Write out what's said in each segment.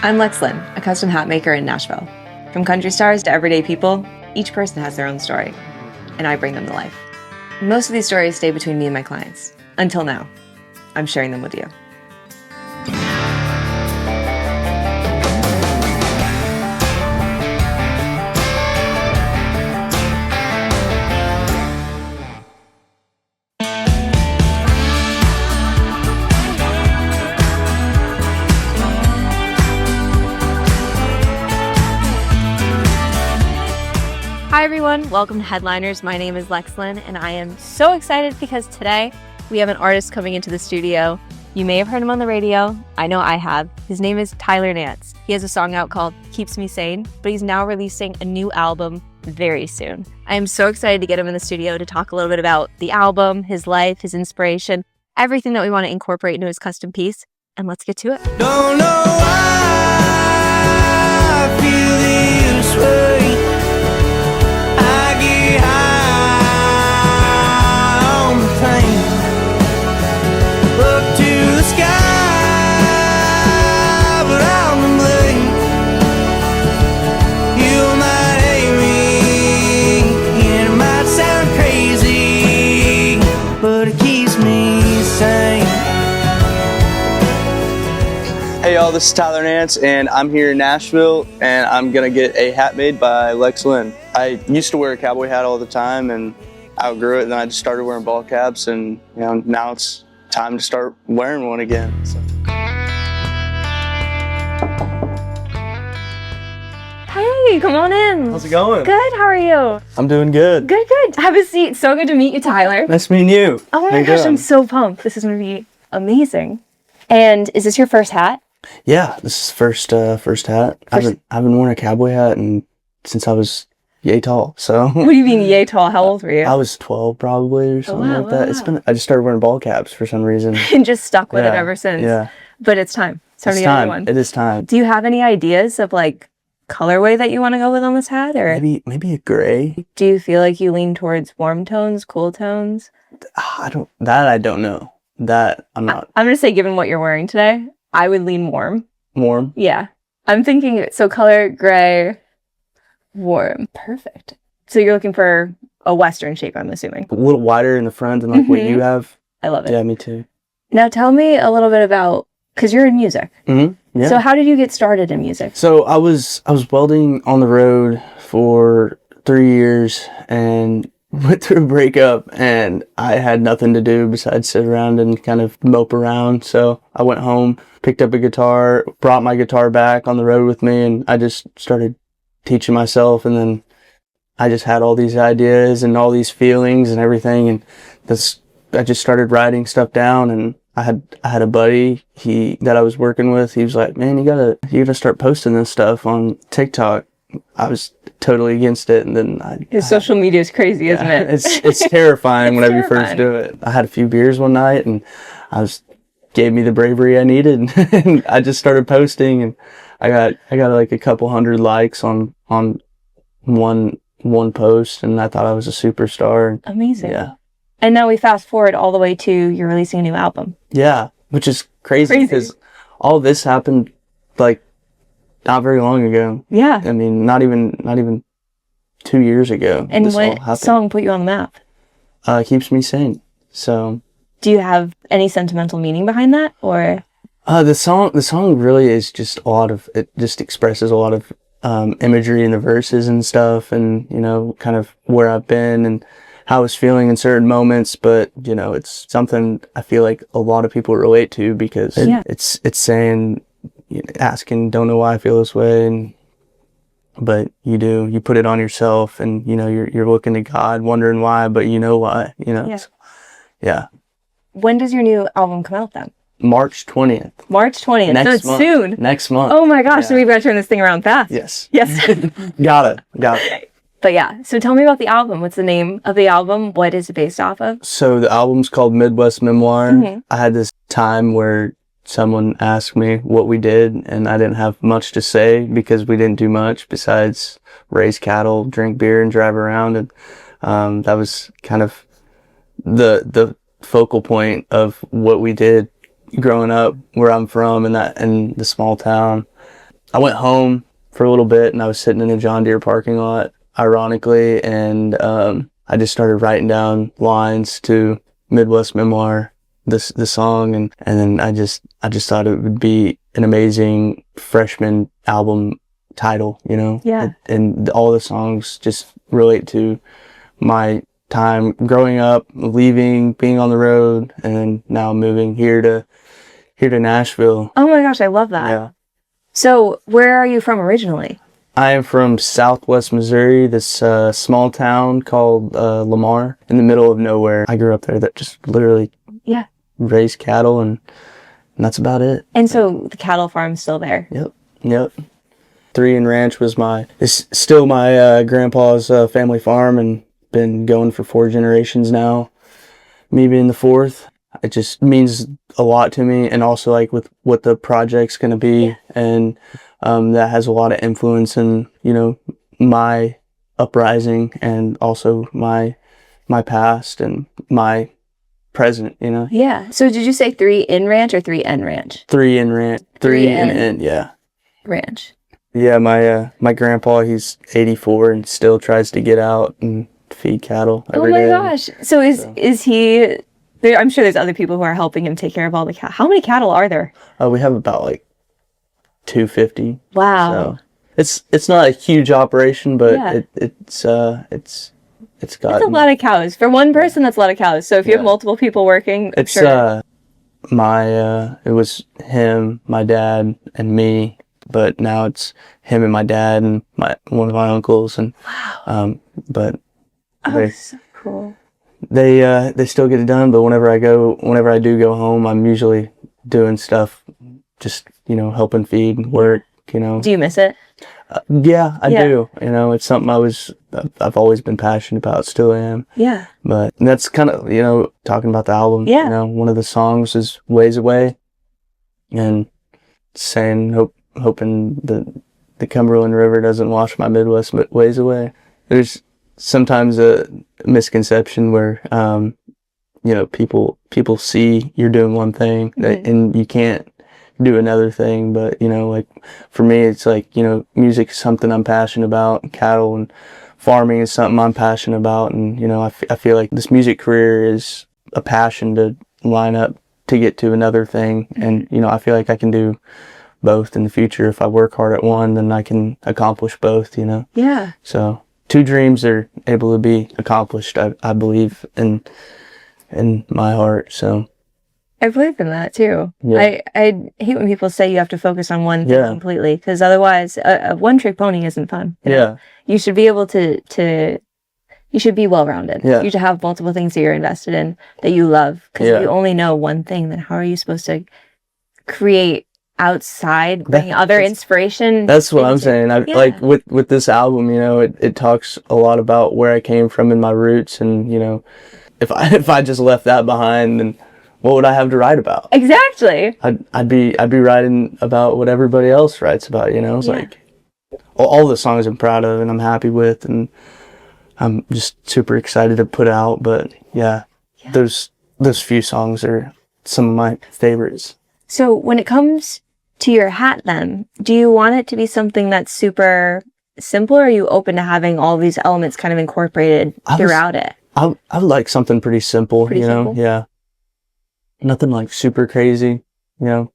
I'm Lex Lynne, a custom hat maker in Nashville. From country stars to everyday people, each person has their own story, and I bring them to life. Most of these stories stay between me and my clients. Until now, I'm sharing them with you. Hi everyone, welcome to Headliners. My name is Lex Lynne, and I am so excited because today we have an artist coming into the studio. You may have heard him on the radio. I know I have. His name is Tyler Nance. He has a song out called Keeps Me Sane, but he's now releasing a new album very soon. I am so excited to get him in the studio to talk a little bit about the album, his life, his inspiration, everything that we want to incorporate into his custom piece. And let's get to it. Don't know why I feel this way. I get high on the pain. Look to the sky, but I'm to blame. You might hate me, and it might sound crazy, but it keeps me sane. Hey y'all, this is Tyler Nance, and I'm here in Nashville, and I'm gonna get a hat made by Lex Lynne. I used to wear a cowboy hat all the time, and outgrew it, and then I just started wearing ball caps, and now it's time to start wearing one again. So. Hey, come on in. How's it going? Good, how are you? I'm doing good. Good. Have a seat. So good to meet you, Tyler. Nice meeting you. Oh How my you gosh, doing? I'm so pumped. This is going to be amazing. And is this your first hat? Yeah, this is first hat. I haven't worn a cowboy hat since I was yay tall. So. What do you mean yay tall? How old were you? I was 12 probably or something wow, like that. wow. I just started wearing ball caps for some reason. And just stuck with it Yeah, ever since. Yeah. But it's time. It's time to It's get a new time. one. It is time. Do you have any ideas of like colorway that you want to go with on this hat? Or Maybe a gray. do you feel like you lean towards warm tones, cool tones? I don't know. That I'm not I'm going to say, given what you're wearing today, I would lean warm. warm. Yeah. I'm thinking, so color, gray, warm. Perfect. So you're looking for a Western shape, I'm assuming. A little wider in the front than like what you have. I love it. Yeah, me too. Now tell me a little bit about, because you're in music. Mm-hmm. Yeah. So how did you get started in music? So I was welding on the road for 3 years and went through a breakup, and I had nothing to do besides sit around and kind of mope around. So I went home, picked up a guitar, brought my guitar back on the road with me, and I just started teaching myself. And then I just had all these ideas and all these feelings and everything, and I just started writing stuff down. And I had a buddy that I was working with. He was like, "Man, you gotta start posting this stuff on TikTok." I was totally against it, and then His social media is crazy, isn't it? It's terrifying whenever you terrifying. first do it. I had a few beers one night, and gave me the bravery I needed, and I just started posting, and I got like a couple hundred likes on one post, and I thought I was a superstar. Amazing. Yeah. And now we fast forward all the way to you're releasing a new album. Yeah, which is crazy because all this happened like not very long ago. Yeah. I mean, not even 2 years ago. And this all what happened. song put you on the map? Keeps Me Sane. So. Do you have any sentimental meaning behind that, or? The song really is just it just expresses a lot of imagery in the verses and stuff, and kind of where I've been and how I was feeling in certain moments. But it's something I feel like a lot of people relate to, because it's saying, asking, don't know why I feel this way, but you put it on yourself, and you're looking to God, wondering why, but why, Yeah. So, yeah. When does your new album come out then? March 20th. March 20th. So it's month. soon. Next month. Oh my gosh, Yeah. so we've got to turn this thing around fast. Yes. Yes. Got it. But yeah, so tell me about the album. What's the name of the album? What is it based off of? So the album's called Midwest Memoir. Mm-hmm. I had this time where someone asked me what we did, and I didn't have much to say because we didn't do much besides raise cattle, drink beer, and drive around. And that was kind of the focal point of what we did growing up where I'm from, and the small town. I went home for a little bit, and I was sitting in a John Deere parking lot, ironically, and I just started writing down lines to Midwest Memoir, the song, and then I just thought it would be an amazing freshman album title, you know? Yeah. And all the songs just relate to my time growing up, leaving, being on the road, and then now moving here to Nashville. Oh my gosh, I love that. Yeah. So where are you from originally? I am from Southwest Missouri, this small town called Lamar, in the middle of nowhere. I grew up there that just literally raised cattle, and that's about it. And so the cattle farm's still there? Yep. 3 and Ranch is still my grandpa's family farm, and been going for 4 generations now. Me being the 4th, it just means a lot to me, and also like with what the project's going to be, and that has a lot of influence in, you know, my uprising, and also my past and my present, you know. Yeah. So did you say 3 in Ranch or 3 N Ranch? 3 in Ranch. 3 in yeah. Ranch. Yeah, my grandpa, he's 84 and still tries to get out and feed cattle every day. Oh my gosh. So is he there? I'm sure there's other people who are helping him take care of all the cattle. How many cattle are there? We have about like 250. Wow. So it's not a huge operation, but it's got That's a lot of cows. For one person, that's a lot of cows. So if you have multiple people working, it's sure. It was him, my dad, and me, but now it's him and my dad and one of my uncles, and but So cool. they still get it done. But whenever I do go home, I'm usually doing stuff, just, you know, helping feed, work, you know. Do you miss it? Yeah, I do. You know, it's something I've always been passionate about, still am. Yeah. But that's kind of, you know, talking about the album. Yeah. You know, one of the songs is Ways Away, and saying, hoping the Cumberland River doesn't wash my Midwest ways away. There's sometimes a misconception where, you know, people see you're doing one thing and you can't do another thing. But, you know, like for me, it's like, you know, music is something I'm passionate about. Cattle and farming is something I'm passionate about. And, you know, I feel like this music career is a passion to line up to get to another thing. And, you know, I feel like I can do both in the future. If I work hard at one, then I can accomplish both, you know? Yeah. So 2 dreams are able to be accomplished, I believe, in my heart. So I believe in that too. Yeah. I hate when people say you have to focus on one thing completely, because otherwise a one-trick pony isn't fun. You know? You should be able to you should be well-rounded. Yeah. You should have multiple things that you're invested in that you love, because if you only know one thing, then how are you supposed to create outside, bring other inspiration? That's what I'm saying. Like with this album, you know, it talks a lot about where I came from and my roots, and, you know, if I just left that behind, then what would I have to write about? Exactly. I'd be writing about what everybody else writes about, you know. It's like all the songs I'm proud of and I'm happy with, and I'm just super excited to put out. But those few songs are some of my favorites. So when it comes to your hat, then, do you want it to be something that's super simple, or are you open to having all these elements kind of incorporated throughout it? I would like something pretty simple, you know? Simple? Yeah. Nothing like super crazy, you know?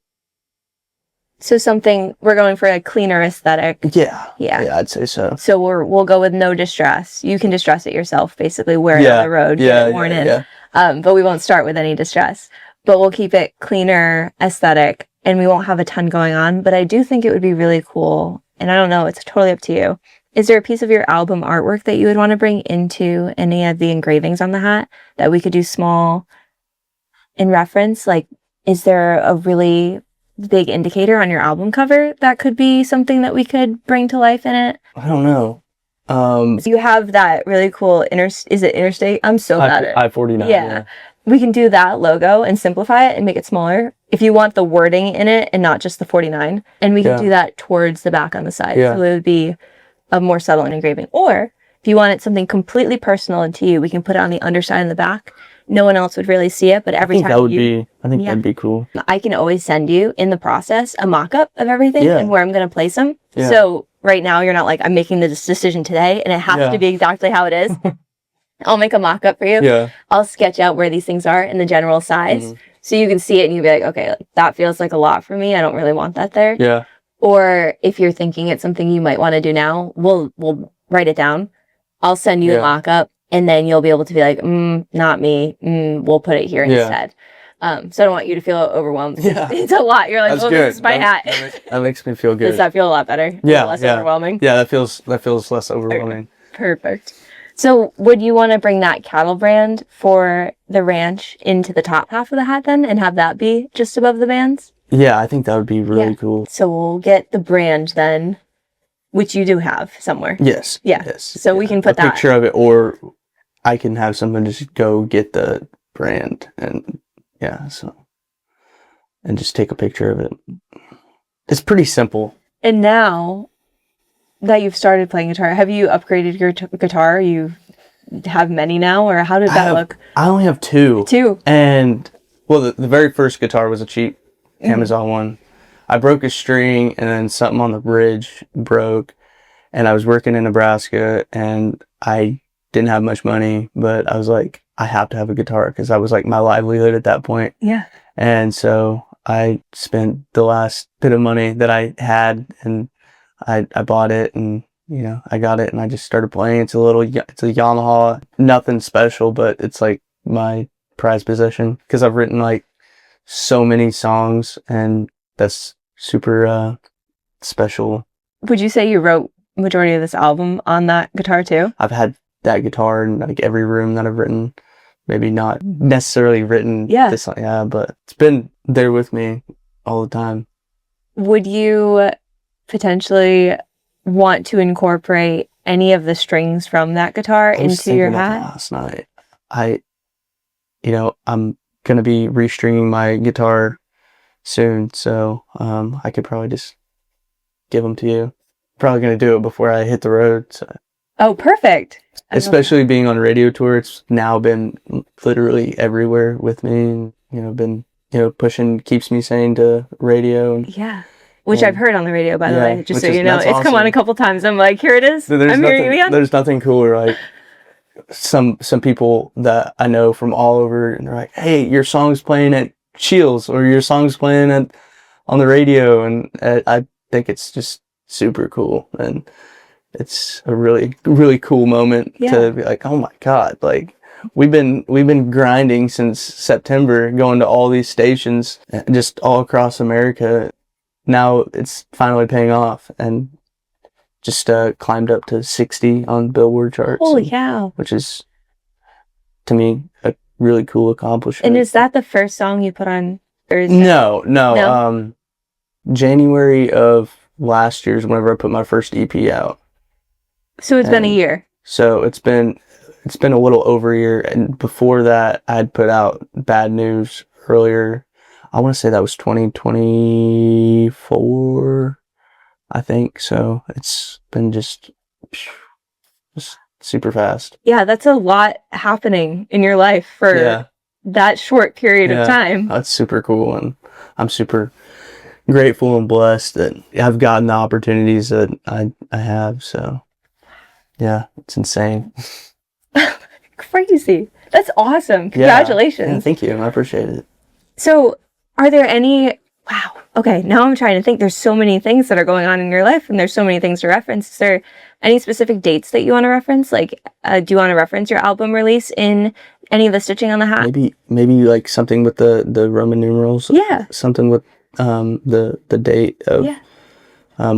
So we're going for a cleaner aesthetic. Yeah, Yeah. I'd say so. So we'll go with no distress. You can distress it yourself, basically, wear it on the road, get it worn in. Yeah. But we won't start with any distress. But we'll keep it cleaner aesthetic, and we won't have a ton going on. But I do think it would be really cool, and I don't know, it's totally up to you. Is there a piece of your album artwork that you would want to bring into any of the engravings on the hat that we could do small in reference? Like, is there a really big indicator on your album cover that could be something that we could bring to life in it? I don't know. So you have that really cool is it Interstate? I'm so bad at it. I-49. Yeah. We can do that logo and simplify it and make it smaller if you want the wording in it and not just the 49. And we can do that towards the back on the side. So it would be a more subtle engraving. Or if you want it something completely personal and to you, we can put it on the underside and the back no one else would really see it, but every time that'd be cool. I can always send you in the process a mock-up of everything and where I'm going to place them. Yeah. So right now you're not like, I'm making the decision today and it has to be exactly how it is. I'll make a mock-up for you. Yeah. I'll sketch out where these things are in the general size. So you can see it and you'll be like, okay, like, that feels like a lot for me. I don't really want that there. Yeah. Or if you're thinking it's something you might want to do now, we'll write it down. I'll send you a mock-up and then you'll be able to be like, not me. We'll put it here instead. So I don't want you to feel overwhelmed. Yeah. It's a lot. You're like, this is my hat. That makes me feel good. Does that feel a lot better? Yeah. Less overwhelming? Yeah, that feels less overwhelming. Perfect. So would you want to bring that cattle brand for the ranch into the top half of the hat then and have that be just above the bands? Yeah, I think that would be really cool. So we'll get the brand then, which you do have somewhere. Yes. Yeah. Yes. So we can put a picture of it, or I can have someone just go get the brand and and just take a picture of it. It's pretty simple. And now that you've started playing guitar, have you upgraded your guitar? You have many now, or how did that look? I only have two. Two. And, well, the very first guitar was a cheap Amazon one. I broke a string, and then something on the bridge broke. And I was working in Nebraska, and I didn't have much money, but I was like, I have to have a guitar, because I was like my livelihood at that point. Yeah. And so I spent the last bit of money that I had, and I bought it, and I got it, and I just started playing. It's a Yamaha, nothing special, but it's like my prized possession because I've written like so many songs, and that's super special. Would you say you wrote majority of this album on that guitar too? I've had that guitar in like every room that I've written. Maybe not necessarily written this song, but it's been there with me all the time. Would you potentially want to incorporate any of the strings from that guitar into your hat? Last night, I'm gonna be restringing my guitar soon, so I could probably just give them to you. Probably gonna do it before I hit the road. So. Oh, perfect! Especially being on radio tour, it's now been literally everywhere with me, and been pushing, keeps me sane to radio. Which I've heard on the radio, by the way, just so you know. It's awesome. come on a couple times. I'm like, here it is. So I'm hearing it again. There's nothing cooler. Like some people that I know from all over, and they're like, hey, your song's playing at Shields, or your song's playing on the radio. And I think it's just super cool. And it's a really, really cool moment to be like, oh my God, like we've been grinding since September, going to all these stations just all across America. Now it's finally paying off, and just climbed up to 60 on Billboard charts. Holy cow. Which is, to me, a really cool accomplishment. And is that the first song you put on? Or is No. January of last year's whenever I put my first EP out. So it's been a year. So it's been a little over a year, and before that I'd put out Bad News earlier. I want to say that was 2024, I think. So it's been just super fast. Yeah, that's a lot happening in your life for that short period of time. That's super cool, and I'm super grateful and blessed that I've gotten the opportunities that I have. So yeah, it's insane. Crazy. That's awesome. Congratulations. Yeah, thank you. I appreciate it. So are there any, wow, okay, now I'm trying to think. There's so many things that are going on in your life, and there's so many things to reference. Is there any specific dates that you want to reference? Like, do you want to reference your album release in any of the stitching on the hat? Maybe like something with the Roman numerals. Yeah. Something with the date of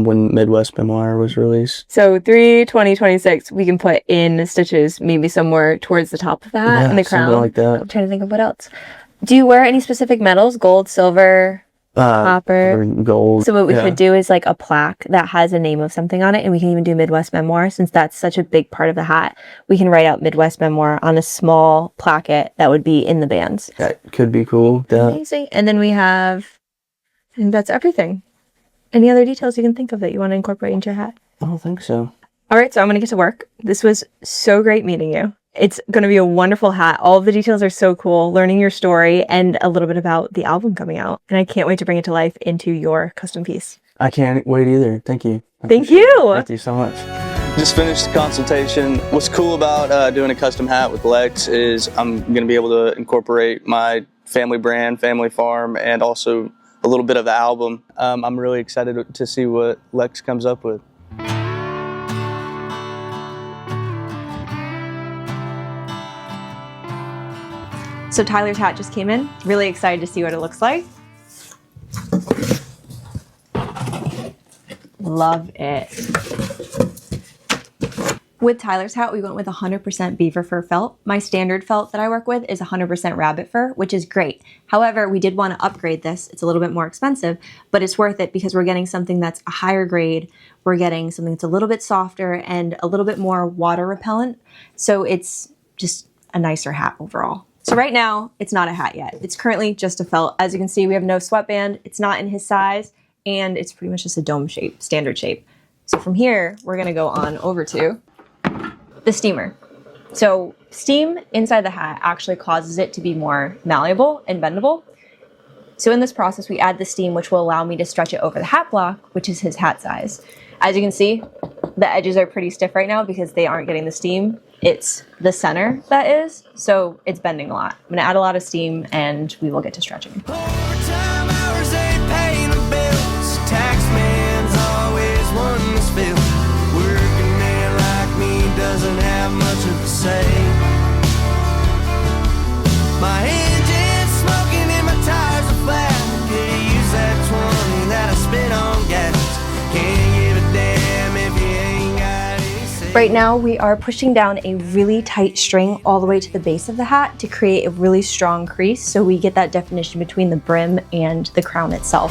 when Midwest Memoir was released. So 3/20/26, we can put in stitches maybe somewhere towards the top of the hat and the crown. Something like that. I'm trying to think of what else. Do you wear any specific metals? Gold, silver, copper? Or gold. So what we could do is like a plaque that has a name of something on it, and we can even do Midwest Memoir, since that's such a big part of the hat. We can write out Midwest Memoir on a small placket that would be in the bands. That could be cool. Yeah. Amazing. And then we have, I think that's everything. Any other details you can think of that you want to incorporate into your hat? I don't think so. All right, so I'm going to get to work. This was so great meeting you. It's going to be a wonderful hat. All of the details are so cool. Learning your story and a little bit about the album coming out. And I can't wait to bring it to life into your custom piece. I can't wait either. Thank you. Thank you. Thank you so much. Just finished the consultation. What's cool about doing a custom hat with Lex is I'm going to be able to incorporate my family brand, family farm, and also a little bit of the album. I'm really excited to see what Lex comes up with. So Tyler's hat just came in. Really excited to see what it looks like. Love it. With Tyler's hat, we went with 100% beaver fur felt. My standard felt that I work with is 100% rabbit fur, which is great. However, we did want to upgrade this. It's a little bit more expensive, but it's worth it because we're getting something that's a higher grade. We're getting something that's a little bit softer and a little bit more water repellent. So it's just a nicer hat overall. So right now, it's not a hat yet. It's currently just a felt. As you can see, we have no sweatband. It's not in his size, and it's pretty much just a dome shape, standard shape. So from here, we're gonna go on over to the steamer. So steam inside the hat actually causes it to be more malleable and bendable. So in this process, we add the steam, which will allow me to stretch it over the hat block, which is his hat size. As you can see, the edges are pretty stiff right now because they aren't getting the steam. It's the center that is, so it's bending a lot. I'm gonna add a lot of steam and we will get to stretching. Overtime hours ain't paying the bills. Taxman's always wanting to spill. Working man like me doesn't have much of a say. My engine's smoking and my tires are flat. Could use that 20 that I spent on gas. Can't give a damn if you ain't got any say. Right now, we are pushing down a really tight string all the way to the base of the hat to create a really strong crease so we get that definition between the brim and the crown itself.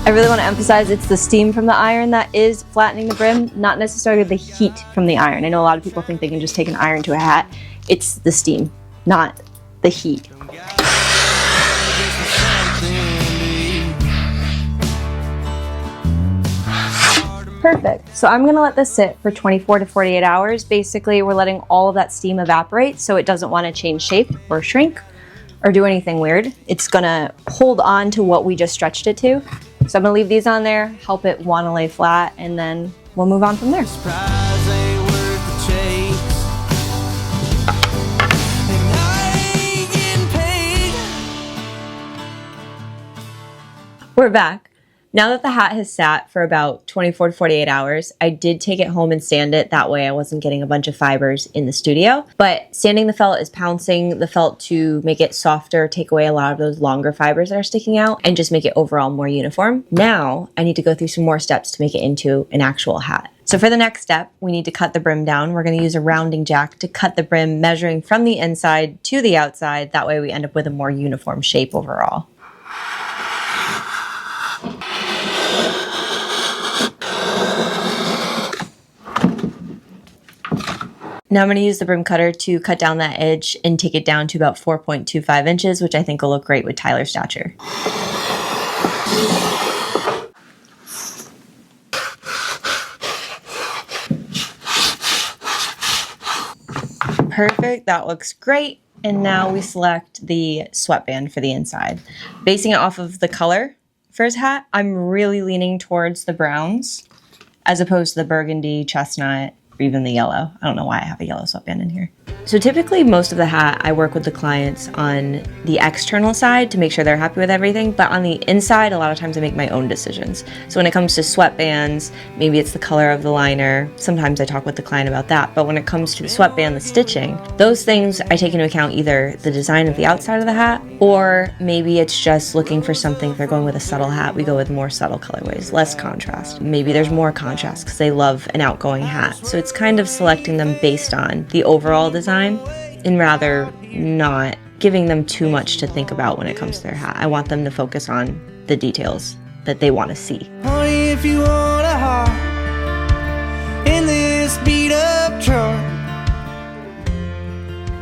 I really want to emphasize it's the steam from the iron that is flattening the brim, not necessarily the heat from the iron. I know a lot of people think they can just take an iron to a hat. It's the steam, not the heat. Perfect. So I'm gonna let this sit for 24 to 48 hours. Basically, we're letting all of that steam evaporate so it doesn't want to change shape or shrink or do anything weird. It's gonna hold on to what we just stretched it to. So I'm gonna leave these on there, help it want to lay flat, and then we'll move on from there. Surprise ain't worth the chase. And I ain't getting paid. We're back. Now that the hat has sat for about 24 to 48 hours, I did take it home and sand it. That way I wasn't getting a bunch of fibers in the studio. But sanding the felt is pouncing the felt to make it softer, take away a lot of those longer fibers that are sticking out, and just make it overall more uniform. Now I need to go through some more steps to make it into an actual hat. So for the next step, we need to cut the brim down. We're going to use a rounding jack to cut the brim, measuring from the inside to the outside. That way we end up with a more uniform shape overall. Now I'm going to use the brim cutter to cut down that edge and take it down to about 4.25 inches, which I think will look great with Tyler's stature. Perfect, that looks great. And now we select the sweatband for the inside. Basing it off of the color for his hat, I'm really leaning towards the browns as opposed to the burgundy, chestnut, or even the yellow. I don't know why I have a yellow sweatband in here. So typically most of the hat, I work with the clients on the external side to make sure they're happy with everything, but on the inside, a lot of times I make my own decisions. So when it comes to sweatbands, maybe it's the color of the liner. Sometimes I talk with the client about that, but when it comes to the sweatband, the stitching, those things I take into account either the design of the outside of the hat, or maybe it's just looking for something. If they're going with a subtle hat, we go with more subtle colorways, less contrast. Maybe there's more contrast because they love an outgoing hat. So it's kind of selecting them based on the overall design and rather not giving them too much to think about when it comes to their hat. I want them to focus on the details that they want to see. Honey, if you want a heart in this beat up truck.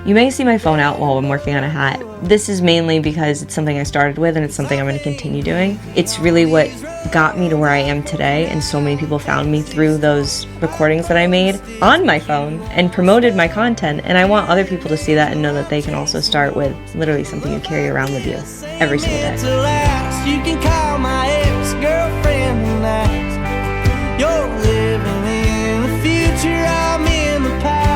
You may see my phone out while I'm working on a hat. This is mainly because it's something I started with and it's something I'm going to continue doing. It's really what got me to where I am today, and so many people found me through those recordings that I made on my phone and promoted my content, and I want other people to see that and know that they can also start with literally something you carry around with you every single day. You can call my ex-girlfriend and ask. You're living in the future, I'm in the past.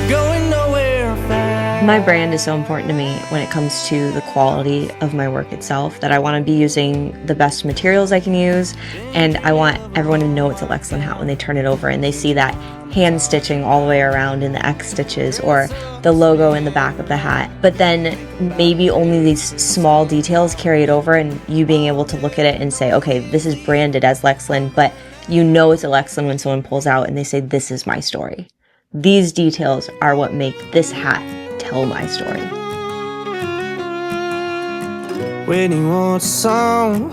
We're going nowhere fast. My brand is so important to me when it comes to the quality of my work itself, that I want to be using the best materials I can use, and I want everyone to know it's a Lex Lynne hat when they turn it over and they see that hand stitching all the way around in the X stitches or the logo in the back of the hat. But then maybe only these small details carry it over, and you being able to look at it and say, okay, this is branded as Lex Lynne, but you know it's a Lex Lynne when someone pulls out and they say, this is my story. These details are what make this hat tell my story. When he wants a song,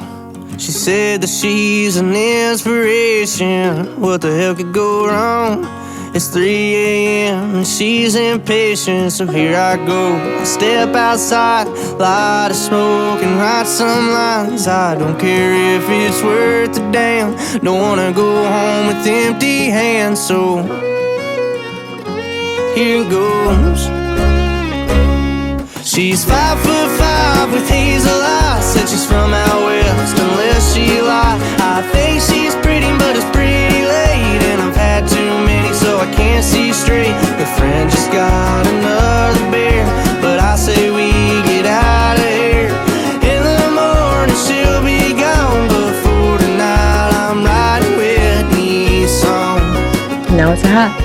she said that she's an inspiration. What the hell could go wrong? It's 3 a.m. and she's impatient, so here I go. I step outside, light a smoke and write some lines. I don't care if it's worth a damn. Don't wanna go home with empty hands, so here goes. She's 5'5" with hazel eyes. Said she's from out west, unless she lied. I think she's pretty, but it's pretty late, and I've had too many, so I can't see straight. Her friend just got another beer, but I say we get out of here. In the morning she'll be gone, but for tonight I'm riding Whitney's song. Now it's a hat.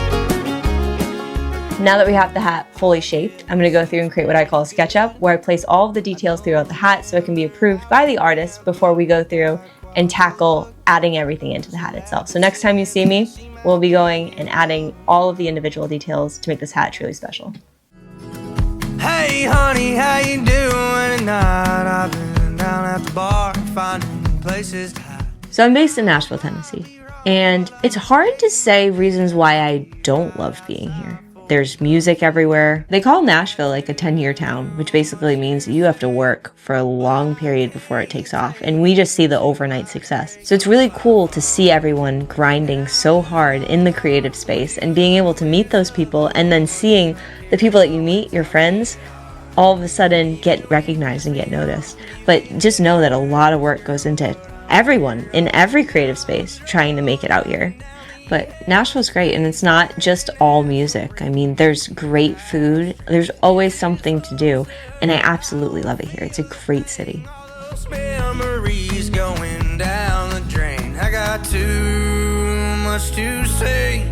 Now that we have the hat fully shaped, I'm going to go through and create what I call a SketchUp, where I place all of the details throughout the hat so it can be approved by the artist before we go through and tackle adding everything into the hat itself. So next time you see me, we'll be going and adding all of the individual details to make this hat truly special. Hey honey, how you doing tonight? I've been down at the bar finding places to hide. So I'm based in Nashville, Tennessee, and it's hard to say reasons why I don't love being here. There's music everywhere. They call Nashville like a 10-year town, which basically means you have to work for a long period before it takes off. And we just see the overnight success. So it's really cool to see everyone grinding so hard in the creative space and being able to meet those people, and then seeing the people that you meet, your friends, all of a sudden get recognized and get noticed. But just know that a lot of work goes into everyone in every creative space trying to make it out here. But Nashville's great, and it's not just all music. I mean, there's great food. There's always something to do, and I absolutely love it here. It's a great city. Memories going down the drain. I got too much to say,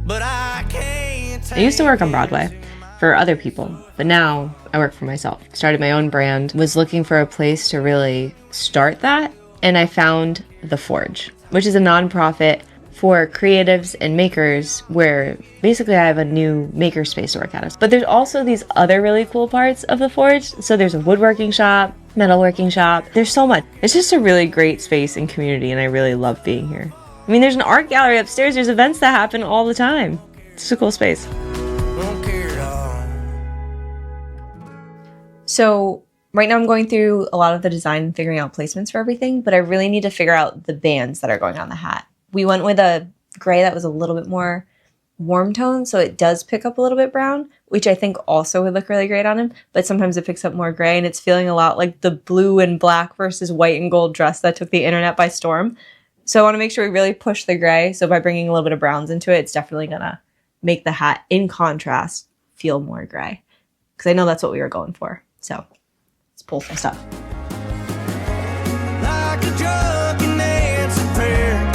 but I can't. I used to work on Broadway for other people, but now I work for myself. Started my own brand, was looking for a place to really start that, and I found The Forge, which is a nonprofit for creatives and makers, where basically I have a new maker space to work at. But there's also these other really cool parts of The Forge. So there's a woodworking shop, metalworking shop. There's so much. It's just a really great space and community, and I really love being here. I mean, there's an art gallery upstairs. There's events that happen all the time. It's a cool space. Don't care at all. So right now I'm going through a lot of the design and figuring out placements for everything, but I really need to figure out the bands that are going on the hat. We went with a gray that was a little bit more warm tone, so it does pick up a little bit brown, which I think also would look really great on him, but sometimes it picks up more gray, and it's feeling a lot like the blue and black versus white and gold dress that took the internet by storm. So I want to make sure we really push the gray, so by bringing a little bit of browns into it, it's definitely going to make the hat, in contrast, feel more gray, because I know that's what we were going for. So let's pull some stuff. Like a drunken answered prayer.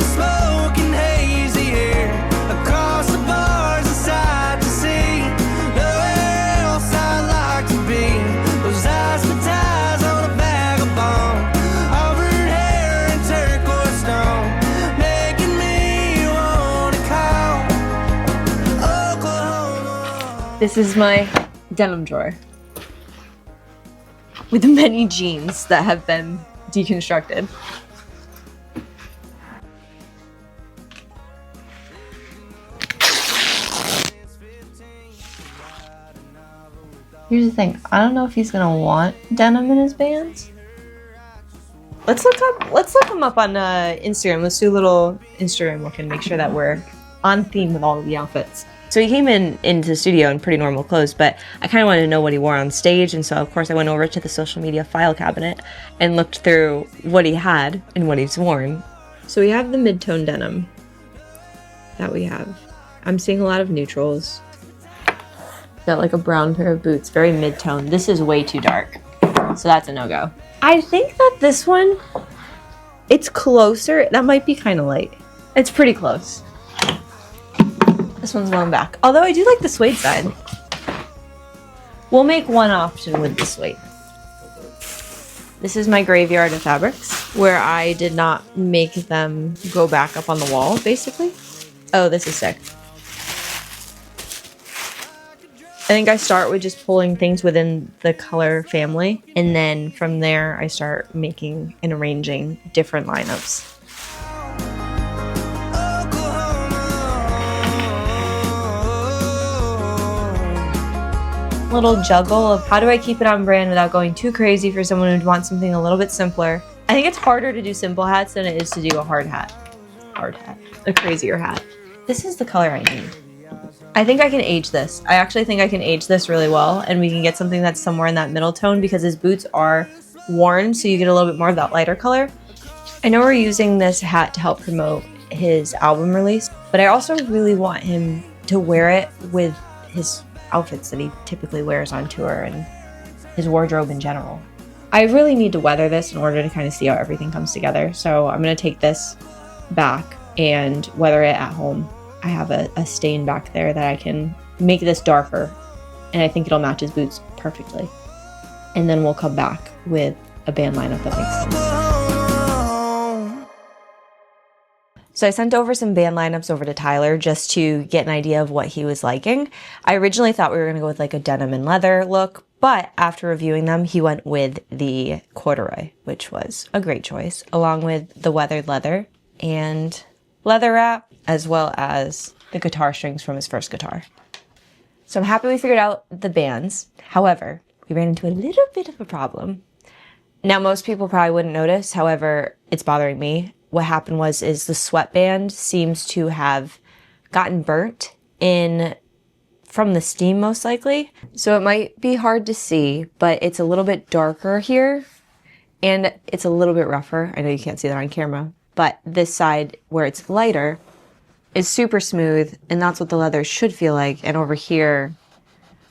Smoking hazy air across the bars inside to see nowhere else I'd like to be. Those eyes hypnotized on a vagabond, auburn hair and turquoise stone, making me want to call Oklahoma. This is my denim drawer with many jeans that have been deconstructed. Here's the thing. I don't know if he's gonna want denim in his bands. Let's look him up on Instagram. Let's do a little Instagram look and make sure that we're on theme with all of the outfits. So he came into the studio in pretty normal clothes, but I kind of wanted to know what he wore on stage, and so of course I went over to the social media file cabinet and looked through what he had and what he's worn. So we have the mid-tone denim that we have. I'm seeing a lot of neutrals. Got like a brown pair of boots, very mid-tone. This is way too dark, so that's a no-go. I think that this one, it's closer. That might be kind of light. It's pretty close. This one's going back. Although I do like the suede side. We'll make one option with the suede. This is my graveyard of fabrics, where I did not make them go back up on the wall, basically. Oh, this is sick. I think I start with just pulling things within the color family, and then from there I start making and arranging different lineups. Little juggle of how do I keep it on brand without going too crazy for someone who wants something a little bit simpler. I think it's harder to do simple hats than it is to do a hard hat, a crazier hat. This is the color I need. I think I can age this. I actually think I can age this really well, and we can get something that's somewhere in that middle tone because his boots are worn, so you get a little bit more of that lighter color. I know we're using this hat to help promote his album release, but I also really want him to wear it with his outfits that he typically wears on tour and his wardrobe in general. I really need to weather this in order to kind of see how everything comes together. So I'm going to take this back and weather it at home. I have a stain back there that I can make this darker, and I think it'll match his boots perfectly. And then we'll come back with a band lineup that makes sense. So I sent over some band lineups over to Tyler just to get an idea of what he was liking. I originally thought we were going to go with like a denim and leather look, but after reviewing them, he went with the corduroy, which was a great choice, along with the weathered leather and leather wrap, as well as the guitar strings from his first guitar. So I'm happy we figured out the bands. However, we ran into a little bit of a problem. Now, most people probably wouldn't notice. However, it's bothering me. What happened is the sweatband seems to have gotten burnt in from the steam, most likely. So it might be hard to see, but it's a little bit darker here and it's a little bit rougher. I know you can't see that on camera, but this side where it's lighter is super smooth, and that's what the leather should feel like. And over here,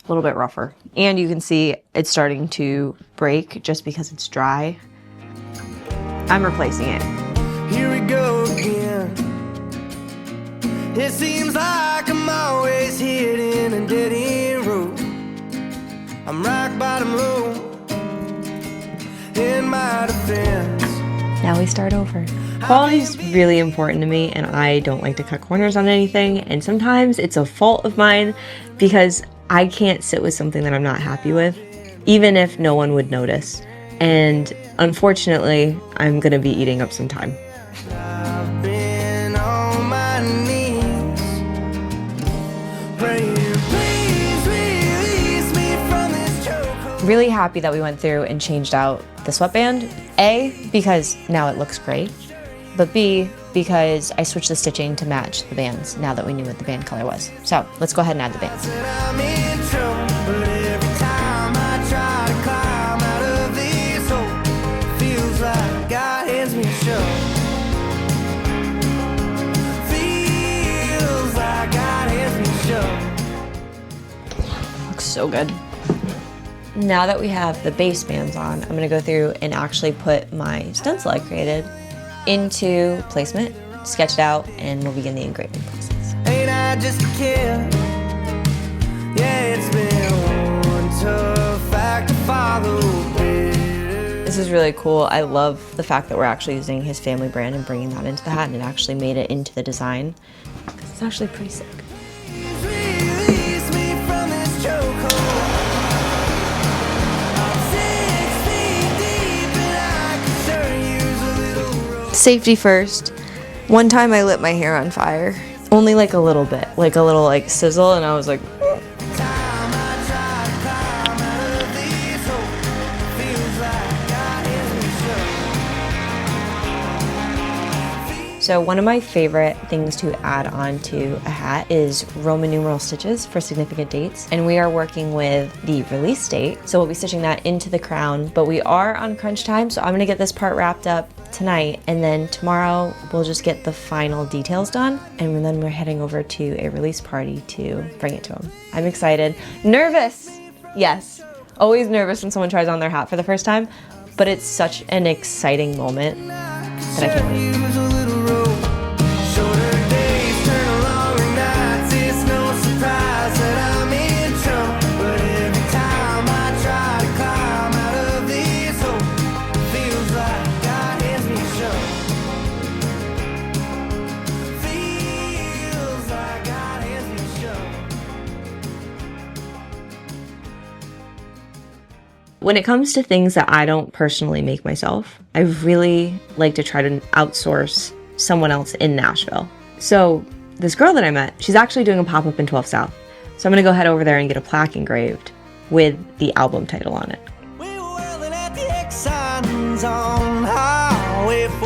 a little bit rougher. And you can see it's starting to break just because it's dry. I'm replacing it. Here we go again. It seems like I'm always hitting a dead end road. I'm rock bottom low in my defense. Now we start over. Quality is really important to me, and I don't like to cut corners on anything, and sometimes it's a fault of mine because I can't sit with something that I'm not happy with, even if no one would notice. And unfortunately, I'm gonna be eating up some time. I've been on my knees, praying, please release me from this chokehold. Really happy that we went through and changed out the sweatband. A, because now it looks great, but B, because I switched the stitching to match the bands now that we knew what the band color was. So let's go ahead and add the bands. I'm in trouble, but every time I try to climb out of this hole, feels like God hands me a shovel. Feels like God hands me a shovel. Looks so good. Now that we have the base bands on, I'm gonna go through and actually put my stencil I created into placement, sketch it out, and we'll begin the engraving process. Ain't I just a kid? Yeah, it's been one tough act to follow. This is really cool. I love the fact that we're actually using his family brand and bringing that into the hat, and it actually made it into the design. It's actually pretty sick. Release me from this chokehold. I'm 6 feet deep and I could sure use a little rope. Safety first. One time I lit my hair on fire. Only like a little bit, like a little like sizzle, and I was like, Time I try to climb out So one of my favorite things to add on to a hat is Roman numeral stitches for significant dates. And we are working with the release date. So we'll be stitching that into the crown, but we are on crunch time. So I'm gonna get this part wrapped up tonight, and then tomorrow we'll just get the final details done. And then we're heading over to a release party to bring it to him. I'm excited. Nervous, yes. Always nervous when someone tries on their hat for the first time, but it's such an exciting moment that I can't wait. When it comes to things that I don't personally make myself, I really like to try to outsource someone else in Nashville. So this girl that I met, she's actually doing a pop-up in 12 South. So I'm gonna go head over there and get a plaque engraved with the album title on it.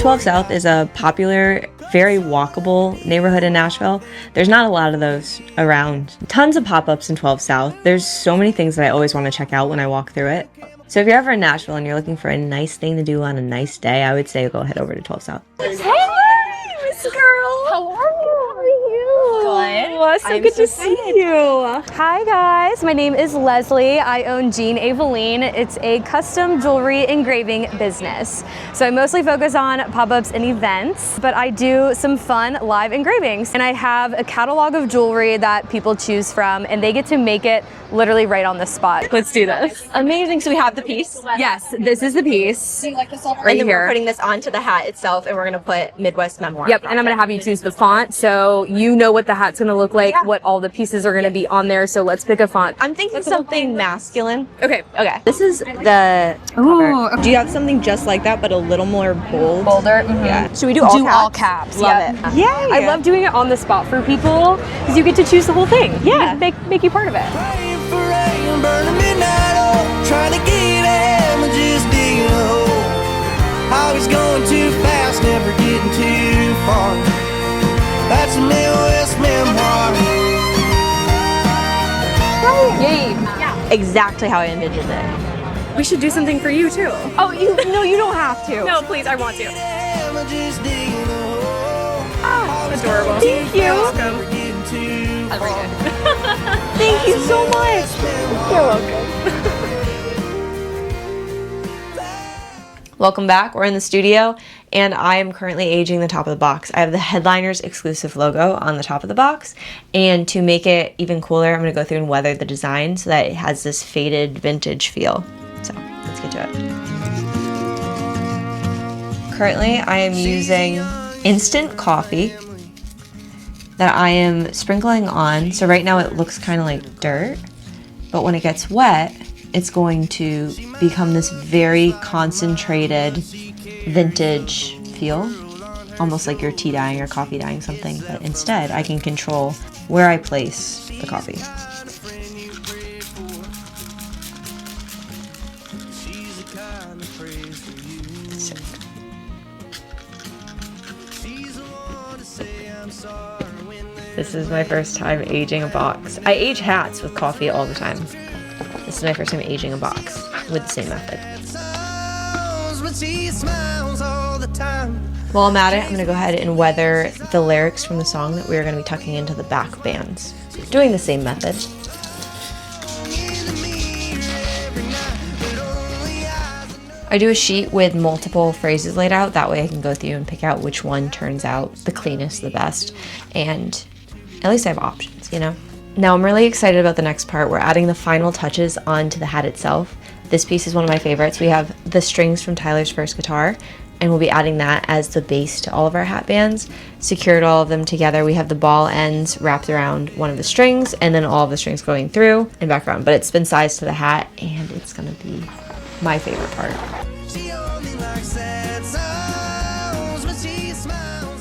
12 South is a popular, very walkable neighborhood in Nashville. There's not a lot of those around. Tons of pop-ups in 12 South. There's so many things that I always want to check out when I walk through it. So if you're ever in Nashville and you're looking for a nice thing to do on a nice day, I would say go head over to 12 South. Hey, Miss Girl. How are you? How are you? Good. Well, so good to see you. Hi, guys. My name is Leslie. I own Jean Aveline. It's a custom jewelry engraving business. So I mostly focus on pop-ups and events, but I do some fun live engravings. And I have a catalog of jewelry that people choose from, and they get to make it literally right on the spot. Let's do this. Amazing, so we have the piece. Yes, this is the piece right And then here. we're putting this onto the hat itself, and we're gonna put Midwest Memoir. Yep, and I'm gonna have you choose the font so you know what the hat's gonna look like, what all the pieces are gonna be on there. So let's pick a font. I'm thinking something masculine. Okay. This is the cover. Do you have something just like that, but a little more bold? Bolder. Yeah. Should we do all caps? Love Yep. it. Yay! I love doing it on the spot for people because you get to choose the whole thing. Yeah. Make you part of it. Praying for rain, burning midnight oil, trying to get at him and just digging a hole. Always going too fast, never getting too far. That's a Midwest memoir. Yay! Exactly how I envisioned it. We should do something for you too. Oh, you don't have to. No, please, I want to. I'm just digging a hole. Adorable. Thank you. Never getting too I'll read it. Thank you so much. You're welcome. Welcome back. We're in the studio, and I am currently aging the top of the box. I have the Headliners exclusive logo on the top of the box, and to make it even cooler, I'm going to go through and weather the design so that it has this faded vintage feel. So let's get to it. Currently, I am using instant coffee that I am sprinkling on. So right now it looks kind of like dirt, but when it gets wet, it's going to become this very concentrated vintage feel, almost like you're tea dyeing or coffee dyeing something, but instead I can control where I place the coffee. This is my first time aging a box. I age hats with coffee all the time. This is my first time aging a box with the same method. While I'm at it, I'm going to go ahead and weather the lyrics from the song that we're going to be tucking into the back bands. Doing the same method. I do a sheet with multiple phrases laid out. That way I can go through and pick out which one turns out the cleanest, the best. And at least I have options, you know? Now I'm really excited about the next part. We're adding the final touches onto the hat itself. This piece is one of my favorites. We have the strings from Tyler's first guitar, and we'll be adding that as the base to all of our hat bands. Secured all of them together. We have the ball ends wrapped around one of the strings, and then all of the strings going through and back around. But it's been sized to the hat, and it's gonna be my favorite part.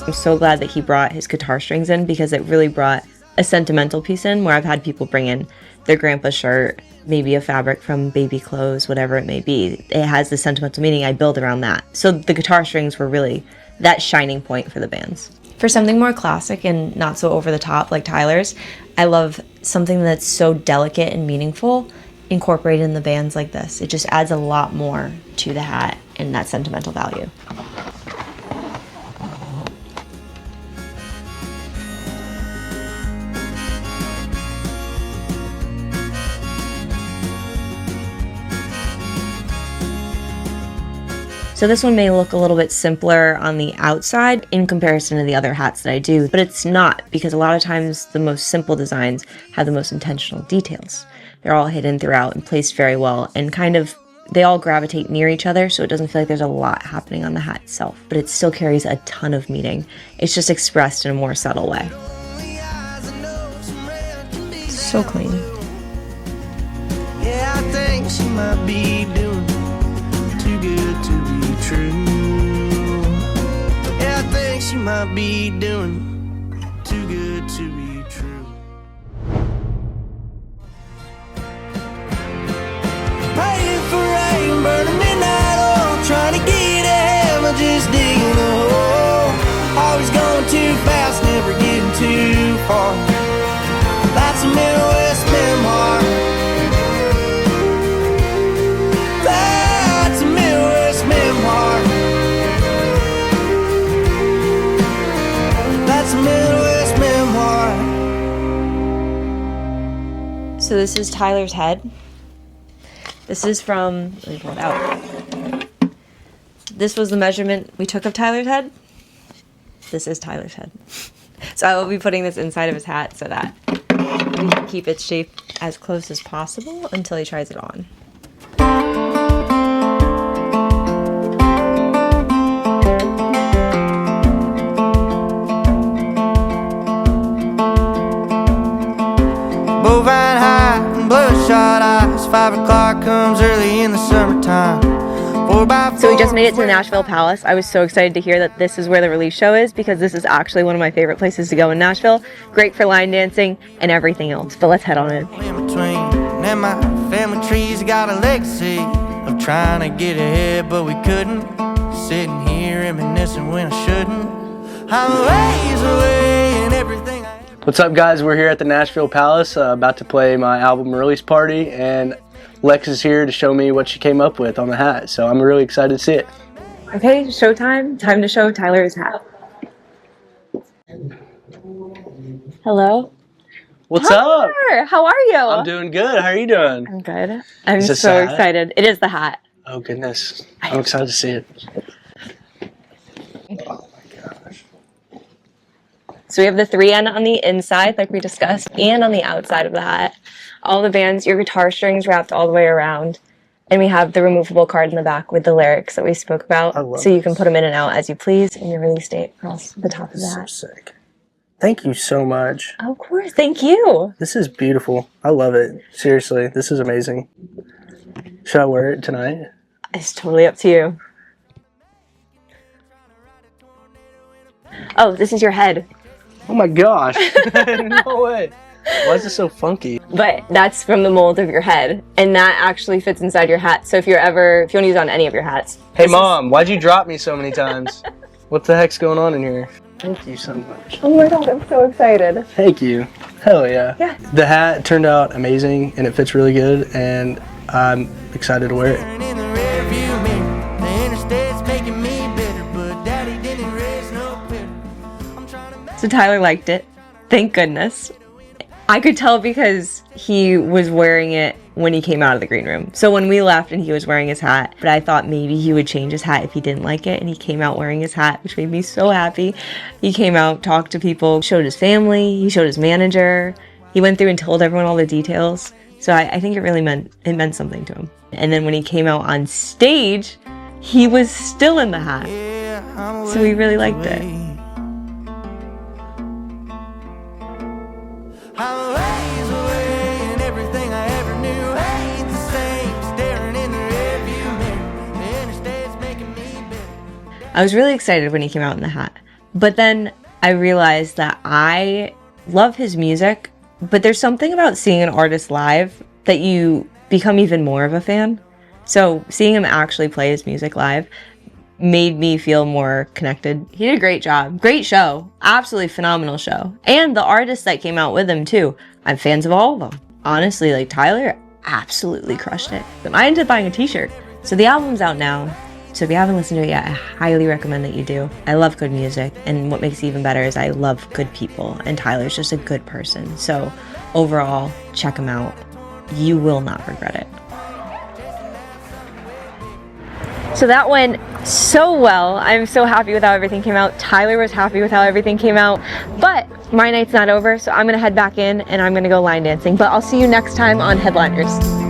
I'm so glad that he brought his guitar strings in because it really brought a sentimental piece in where I've had people bring in their grandpa's shirt, maybe a fabric from baby clothes, whatever it may be. It has the sentimental meaning. I build around that. So the guitar strings were really that shining point for the bands. For something more classic and not so over the top like Tyler's, I love something that's so delicate and meaningful incorporated in the bands like this. It just adds a lot more to the hat and that sentimental value. So this one may look a little bit simpler on the outside in comparison to the other hats that I do, but it's not, because a lot of times the most simple designs have the most intentional details. They're all hidden throughout and placed very well, and kind of they all gravitate near each other, so it doesn't feel like there's a lot happening on the hat itself, but it still carries a ton of meaning. It's just expressed in a more subtle way. So clean. Yeah, I think she might be doing too good to be true. Yeah, I think she might be doing too good to be true. Praying for rain, burning midnight oil, trying to get ahead, but just digging a hole. Always going too fast, never getting too far. That's a Midwest memoir. That's a Midwest memoir. That's a Midwest memoir. So this is Tyler's head. This is from, let me pull it out. This was the measurement we took of Tyler's head. This is Tyler's head. So I will be putting this inside of his hat so that we can keep its shape as close as possible until he tries it on. Bovine high and bloodshot eyes. 5 o'clock comes early in the summertime. 4x4. So we just made it to the Nashville Palace. I was so excited to hear that this is where the release show is, because this is actually one of my favorite places to go in Nashville. Great for line dancing and everything else. But let's head on in. In between, and my family tree's got a legacy of trying to get ahead, but we couldn't. Sitting here reminiscing when I shouldn't. I'm ways away and everything. What's up, guys? We're here at the Nashville Palace, about to play my album release party, and Lex is here to show me what she came up with on the hat, so I'm really excited to see it. Okay, showtime. Time to show Tyler's hat. Hello. What's up? How are you? I'm doing good. How are you doing? I'm good. I'm Is this so the hat? excited. It is the hat. Oh, goodness. I'm excited to see it. Oh, my gosh. So we have the 3N on the inside, like we discussed, and on the outside of the hat. All the bands, your guitar strings wrapped all the way around. And we have the removable card in the back with the lyrics that we spoke about. So you can put them in and out as you please, and your release date across the top of the hat. So sick. Thank you so much. Of course, thank you. This is beautiful. I love it. Seriously, this is amazing. Should I wear it tonight? It's totally up to you. Oh, this is your head. Oh my gosh. No way. Why is this so funky? But that's from the mold of your head, and that actually fits inside your hat. So if you want to use it on any of your hats. Hey Mom, why'd you drop me so many times? What the heck's going on in here? Thank you so much. Oh my god, I'm so excited. Thank you. Hell yeah. Yeah. The hat turned out amazing, and it fits really good, and I'm excited to wear it. In the rearview mirror, the interstate's making me bitter, but Daddy didn't raise no bitter. I'm trying to make So Tyler liked it. Thank goodness. I could tell because he was wearing it when he came out of the green room. So when we left and he was wearing his hat, but I thought maybe he would change his hat if he didn't like it, and he came out wearing his hat, which made me so happy. He came out, talked to people, showed his family, he showed his manager. He went through and told everyone all the details. So I think it really meant something to him. And then when he came out on stage, he was still in the hat. So we really liked it. I'm ways away and everything I ever knew ain't the same. Staring in the rearview mirror, the interstate's making me bitter. I was really excited when he came out in the hat. But then I realized that I love his music, But there's something about seeing an artist live that you become even more of a fan. So seeing him actually play his music live made me feel more connected. He did a great job. Great show. Absolutely phenomenal show. And the artists that came out with him too. I'm fans of all of them. Honestly, like Tyler absolutely crushed it. I ended up buying a t-shirt. So the album's out now. So if you haven't listened to it yet, I highly recommend that you do. I love good music, and what makes it even better is I love good people, and Tyler's just a good person. So overall, check him out. You will not regret it. So that went so well. I'm so happy with how everything came out. Tyler was happy with how everything came out. But my night's not over, so I'm gonna head back in and I'm gonna go line dancing. But I'll see you next time on Headliners.